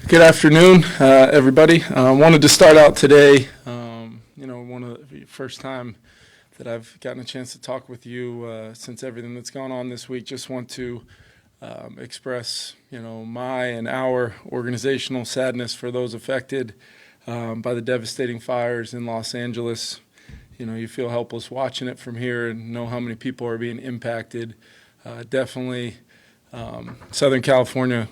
Good afternoon, everybody. Wanted to start out today, one of the first time that I've gotten a chance to talk with you since everything that's gone on this week. Just want to express, my and our organizational sadness for those affected by the devastating fires in Los Angeles. You feel helpless watching it from here and know how many people are being impacted. Definitely, Southern California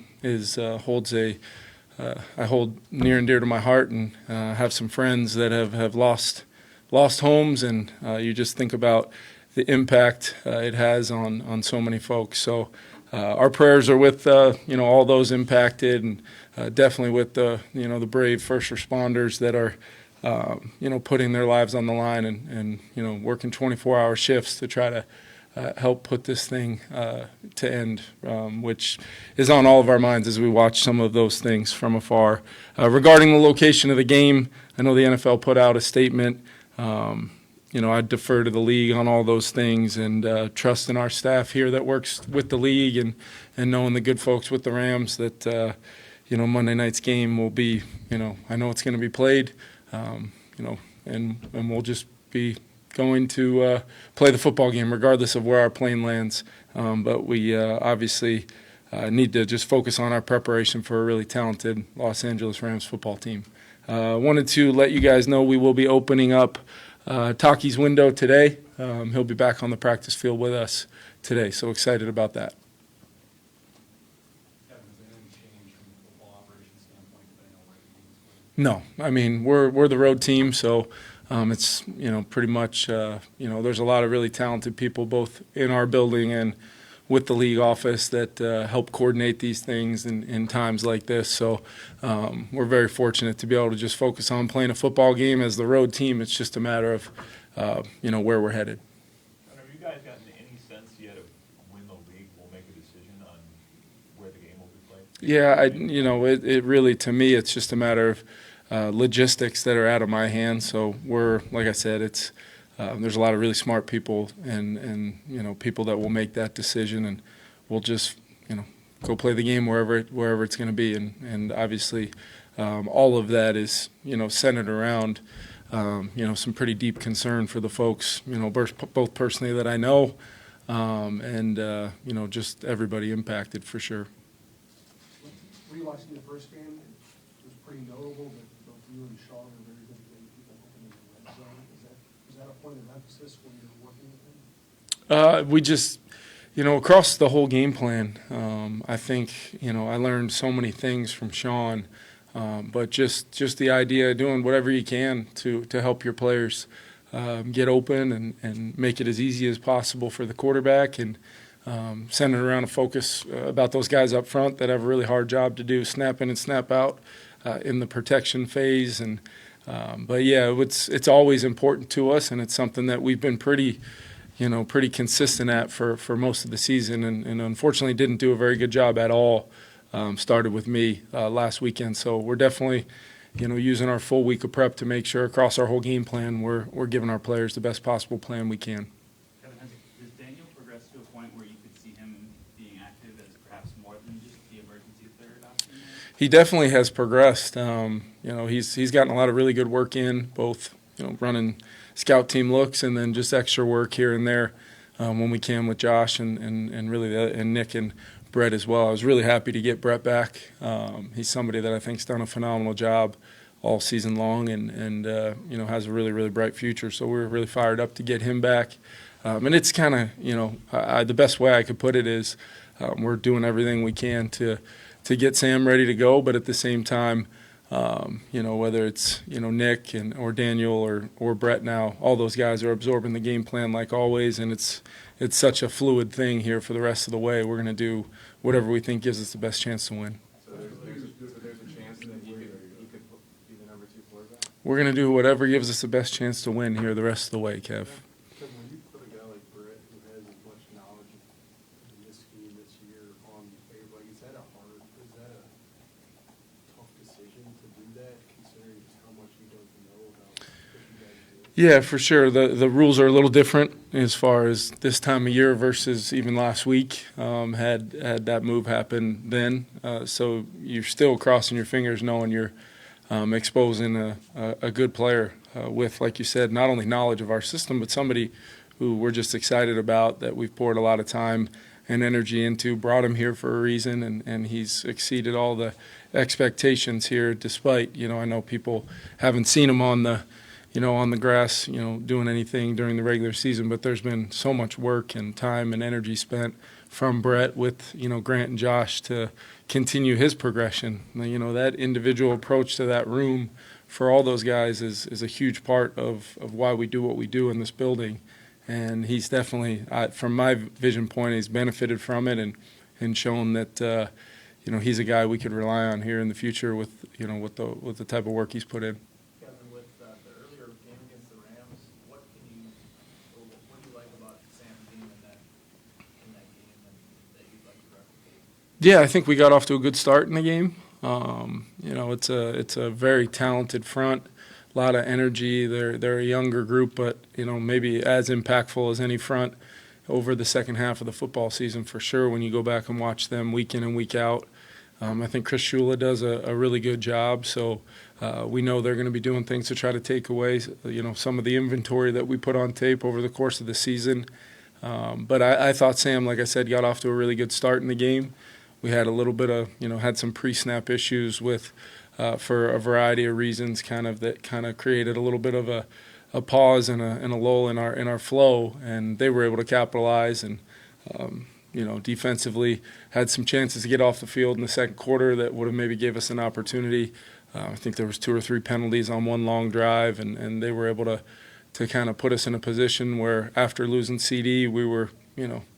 I hold near and dear to my heart, and have some friends that have lost homes, and you just think about the impact it has on so many folks. So our prayers are with all those impacted, and definitely with the brave first responders that are putting their lives on the line and working 24-hour shifts to try to help put this thing to end, which is on all of our minds as we watch some of those things from afar. Regarding the location of the game, I know the NFL put out a statement. I defer to the league on all those things, and trust in our staff here that works with the league, and knowing the good folks with the Rams that Monday night's game will be, I know it's going to be played, and we'll just be going to play the football game regardless of where our plane lands. But we obviously need to just focus on our preparation for a really talented Los Angeles Rams football team. Wanted to let you guys know we will be opening up Taki's window today. He'll be back on the practice field with us today, so excited about that. No, I mean we're the road team, so it's pretty much there's a lot of really talented people both in our building and with the league office that help coordinate these things in times like this. So we're very fortunate to be able to just focus on playing a football game as the road team. It's just a matter of where we're headed. Have you guys gotten any sense yet of when the league will make a decision on where the game will be played? Yeah, it really, to me, it's just a matter of logistics that are out of my hands. So like I said, it's there's a lot of really smart people and people that will make that decision, and we'll just go play the game wherever it's going to be, and obviously all of that is centered around some pretty deep concern for the folks both personally that I know and just everybody impacted for sure. Were you watching the first game? It was pretty notable that both you and Sean are very good at getting people open in the red zone. Is that a point of emphasis when you're working with them? We just, across the whole game plan, I think, I learned so many things from Sean, but just the idea of doing whatever you can to help your players get open and make it as easy as possible for the quarterback, and centered around a focus about those guys up front that have a really hard job to do, snap in and snap out in the protection phase. And but yeah, it's always important to us, and it's something that we've been pretty consistent at for most of the season, and unfortunately didn't do a very good job at all. Started with me last weekend, so we're definitely using our full week of prep to make sure across our whole game plan we're giving our players the best possible plan we can. Kevin, has Daniel progressed to a point where you could see him being active as perhaps more than just the emergency third option? He definitely has progressed. He's gotten a lot of really good work in, both running scout team looks and then just extra work here and there when we can with Josh and really and Nick and Brett as well. I was really happy to get Brett back. He's somebody that I think's done a phenomenal job all season long, and has a really, really bright future. So we're really fired up to get him back. And it's kind of the best way I could put it is we're doing everything we can to get Sam ready to go, but at the same time, whether it's Nick or Daniel or Brett now, all those guys are absorbing the game plan like always, and it's such a fluid thing here for the rest of the way. We're going to do whatever we think gives us the best chance to win. So there's a chance that he could be the number 2 quarterback? We're going to do whatever gives us the best chance to win here the rest of the way, Kev. Kevin, when you put a guy like Brett, who has as much knowledge in this scheme this year, on paper, is that a tough decision to do that, considering just how much you don't know about what you guys do? Yeah, for sure. The rules are a little different as far as this time of year versus even last week. Had that move happened then, so you're still crossing your fingers knowing you're exposing a good player with, like you said, not only knowledge of our system, but somebody who we're just excited about, that we've poured a lot of time and energy into, brought him here for a reason, and he's exceeded all the expectations here despite, I know people haven't seen him on the grass, doing anything during the regular season, but there's been so much work and time and energy spent from Brett with, Grant and Josh to continue his progression. That individual approach to that room for all those guys is a huge part of why we do what we do in this building. And he's definitely, from my vision point, he's benefited from it and shown that, he's a guy we could rely on here in the future with the type of work he's put in. Kevin, with the earlier game against the Rams, what do you like about Sam being in that game that you'd like to replicate? Yeah, I think we got off to a good start in the game. It's a very talented front, a lot of energy. They're a younger group, but maybe as impactful as any front over the second half of the football season for sure. When you go back and watch them week in and week out, I think Chris Shula does a really good job. So we know they're going to be doing things to try to take away some of the inventory that we put on tape over the course of the season. But I thought Sam, like I said, got off to a really good start in the game. We had a little bit of, had some pre-snap issues with, for a variety of reasons, that created a little bit of a pause and a lull in our flow, and they were able to capitalize and, defensively had some chances to get off the field in the second quarter that would have maybe gave us an opportunity. I think there was 2 or 3 penalties on one long drive, and they were able to kind of put us in a position where after losing CD, we were,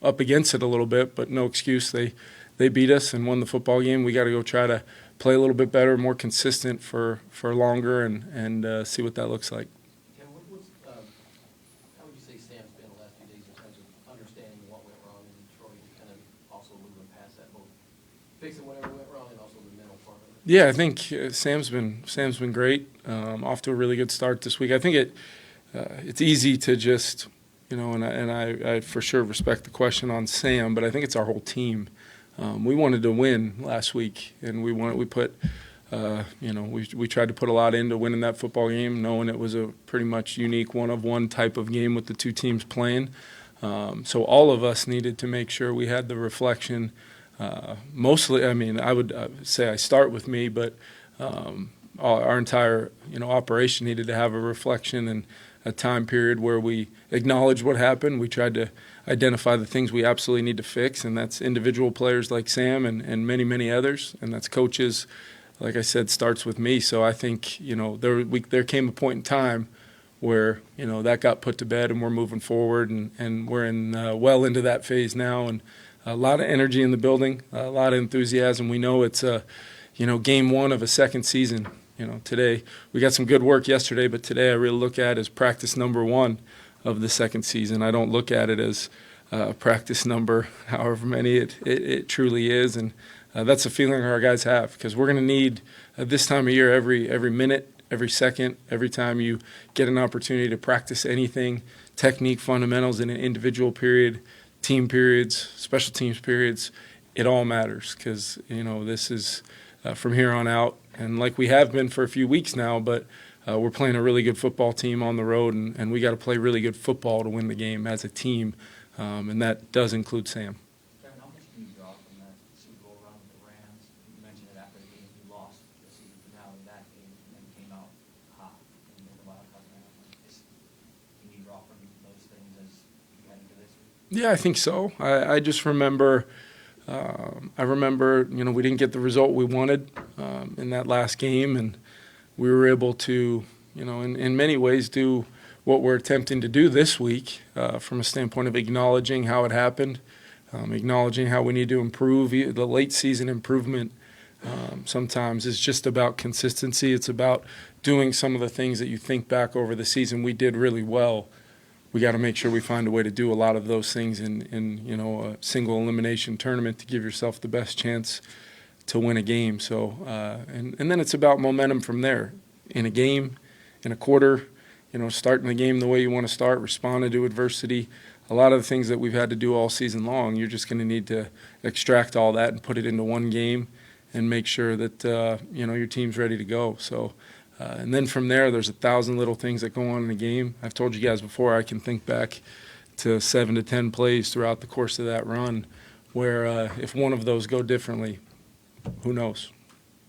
up against it a little bit, but no excuse. They beat us and won the football game. We got to go try to play a little bit better, more consistent for longer, and see what that looks like. Ken, how would you say Sam's been the last few days in terms of understanding what went wrong in Detroit and kind of also moving past that, both fixing whatever went wrong and also the mental part of it? Yeah, I think Sam's been great. Off to a really good start this week. I think it's easy to just, and I for sure respect the question on Sam, but I think it's our whole team. We wanted to win last week, and we tried to put a lot into winning that football game, knowing it was a pretty much unique one-of-one type of game with the two teams playing. So all of us needed to make sure we had the reflection. Mostly, I would say I start with me, but our entire operation needed to have a reflection and a time period where we acknowledge what happened. We tried to identify the things we absolutely need to fix, and that's individual players like Sam and many, many others, and that's coaches. Like I said, starts with me. So I think, there came a point in time where, that got put to bed and we're moving forward, and we're well into that phase now, and a lot of energy in the building, a lot of enthusiasm. We know it's, game one of a second season. Today we got some good work yesterday, but today I really look at it as practice number 1 of the second season. I don't look at it as practice number however many it truly is, and that's a feeling our guys have, because we're going to need this time of year every minute, every second, every time you get an opportunity to practice anything, technique, fundamentals in an individual period, team periods, special teams periods, it all matters, because this is from here on out, and like we have been for a few weeks now, but we're playing a really good football team on the road, and we got to play really good football to win the game as a team, and that does include Sam. Kevin, how much can you draw from that Super Bowl run with the Rams? You mentioned it after the game you lost the season finale that game, and then came out hot in the wild card round. Can you draw from those things as you head into this week? Yeah, I think so. I just remember. We didn't get the result we wanted in that last game, and we were able to, in many ways do what we're attempting to do this week from a standpoint of acknowledging how it happened, acknowledging how we need to improve. The late season improvement sometimes is just about consistency. It's about doing some of the things that you think back over the season we did really well. We got to make sure we find a way to do a lot of those things in a single elimination tournament to give yourself the best chance to win a game. So and then it's about momentum from there, in a game, in a quarter, starting the game the way you want to start, responding to adversity. A lot of the things that we've had to do all season long, you're just going to need to extract all that and put it into one game and make sure that, your team's ready to go. So, and then from there, there's 1,000 little things that go on in the game. I've told you guys before, I can think back to 7 to 10 plays throughout the course of that run where if one of those go differently, who knows?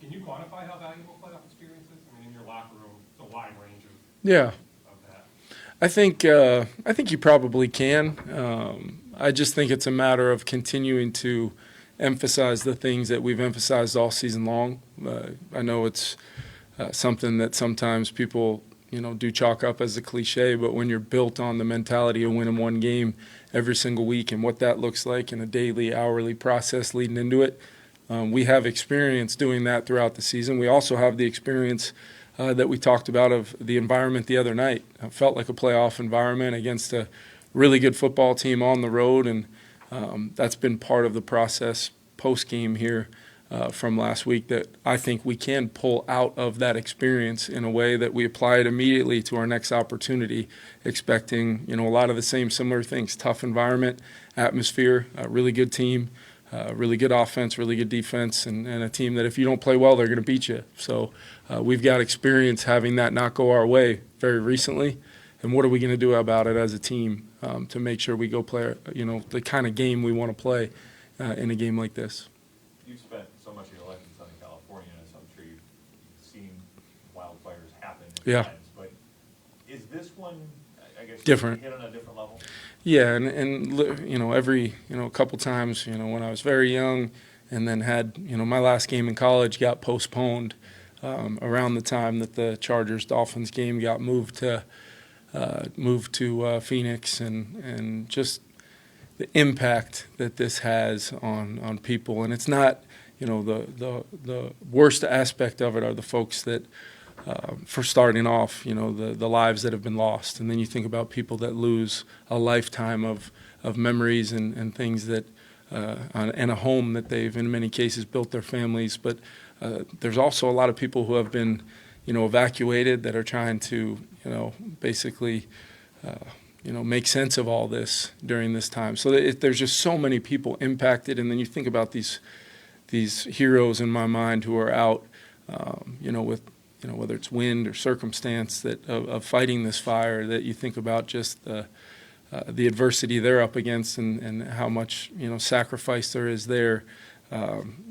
Can you quantify how valuable playoff experience is? I mean, in your locker room, it's a wide range of Yeah. that. I think you probably can. I just think it's a matter of continuing to emphasize the things that we've emphasized all season long. I know it's something that sometimes people, do chalk up as a cliche, but when you're built on the mentality of winning one game every single week and what that looks like in a daily, hourly process leading into it, we have experience doing that throughout the season. We also have the experience that we talked about of the environment the other night. It felt like a playoff environment against a really good football team on the road, and that's been part of the process post-game here from last week that I think we can pull out of that experience in a way that we apply it immediately to our next opportunity, expecting, a lot of the same similar things: tough environment, atmosphere, a really good team, really good offense, really good defense, and a team that if you don't play well, they're going to beat you. So we've got experience having that not go our way very recently. And what are we going to do about it as a team to make sure we go play, the kind of game we want to play in a game like this? You've spent so much of your life in Southern California, so I'm sure you've seen wildfires happen at Yeah. times. But is this one, I guess, Different. hit on a different level? Yeah, and every a couple times, when I was very young, and then had my last game in college got postponed around the time that the Chargers-Dolphins game got moved to Phoenix, and just the impact that this has on people. And it's not, the worst aspect of it are the folks that, for starting off, the lives that have been lost. And then you think about people that lose a lifetime of memories and things that, and a home that they've, in many cases, built their families. But there's also a lot of people who have been, evacuated that are trying to, basically, make sense of all this during this time. So there's just so many people impacted. And then you think about these heroes in my mind who are out, with, whether it's wind or circumstance of fighting this fire, that you think about just the adversity they're up against and how much, sacrifice there is there.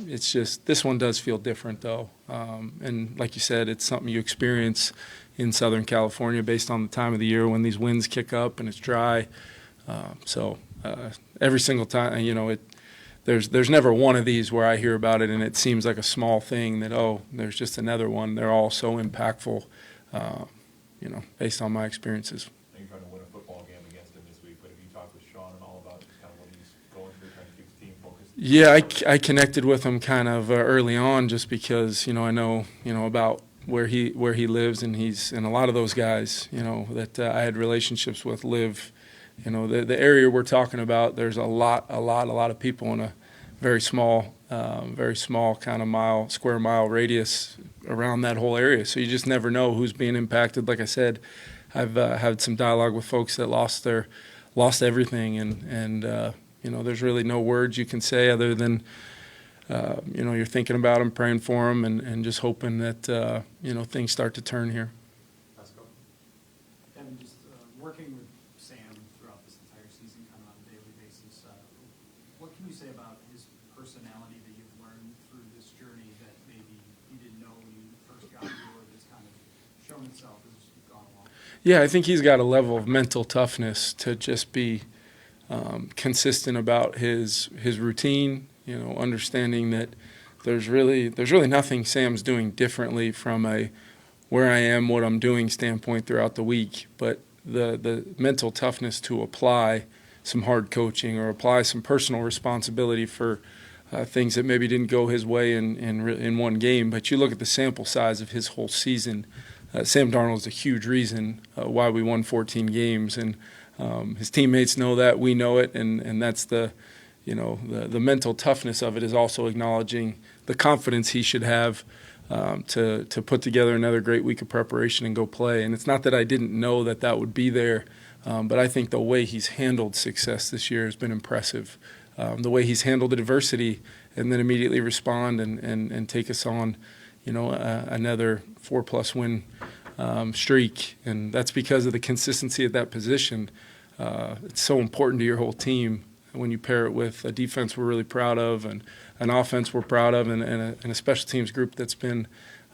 It's just, this one does feel different though. And like you said, it's something you experience in Southern California based on the time of the year when these winds kick up and it's dry. So every single time, there's never one of these where I hear about it and it seems like a small thing that, there's just another one. They're all so impactful, based on my experiences. I know you're trying to win a football game against him this week, but have you talked with Sean and all about kind of what he's going through, trying to keep his team focused? Yeah, I connected with him kind of early on just because, I know, about where he lives, and and a lot of those guys, that I had relationships with live, the area we're talking about, there's a lot of people in a very small kind of square mile radius around that whole area. So you just never know who's being impacted. Like I said, I've had some dialogue with folks that lost everything, and there's really no words you can say other than, you're thinking about them, praying for them, and just hoping that, things start to turn here. Let's go. And just working with Sam throughout this entire season, kind of on a daily basis, what can you say about his personality that you've learned through this journey that maybe you didn't know when you first got here, or that's kind of shown itself as you've gone along? Yeah, I think he's got a level of mental toughness to just be consistent about his routine, understanding that there's really nothing Sam's doing differently from a where I am, what I'm doing standpoint throughout the week, but the mental toughness to apply some hard coaching or apply some personal responsibility for things that maybe didn't go his way in one game. But you look at the sample size of his whole season, Sam Darnold is a huge reason why we won 14 games, and his teammates know that, we know it, and that's the mental toughness of it is also acknowledging the confidence he should have to put together another great week of preparation and go play. And it's not that I didn't know that that would be there, but I think the way he's handled success this year has been impressive. The way he's handled adversity and then immediately respond and take us on, another 4+ win streak. And that's because of the consistency at that position. It's so important to your whole team when you pair it with a defense we're really proud of and an offense we're proud of and a special teams group that's been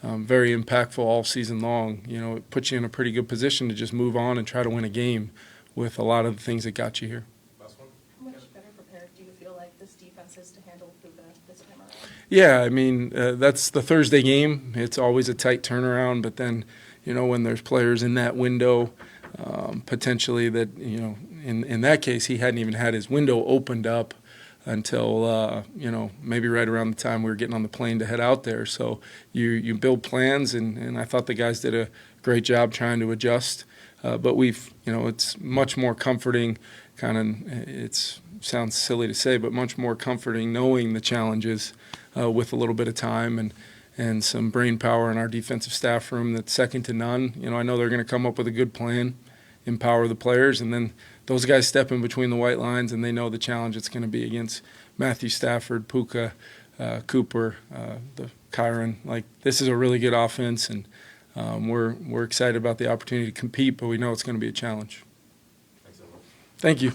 very impactful all season long. It puts you in a pretty good position to just move on and try to win a game with a lot of the things that got you here. Last one? How much better prepared do you feel like this defense is to handle Puka this time around? Yeah, I mean, that's the Thursday game. It's always a tight turnaround, but then, when there's players in that window, potentially that, in that case, he hadn't even had his window opened up until, maybe right around the time we were getting on the plane to head out there. So you build plans, and I thought the guys did a great job trying to adjust. But it's much more comforting, it sounds silly to say, but much more comforting knowing the challenges with a little bit of time and some brain power in our defensive staff room that's second to none. I know they're going to come up with a good plan, empower the players, and then those guys step in between the white lines, and they know the challenge it's going to be against Matthew Stafford, Puka, Cooper, the Kyron. This is a really good offense, and we're excited about the opportunity to compete, but we know it's going to be a challenge. Thanks, everyone. Thank you.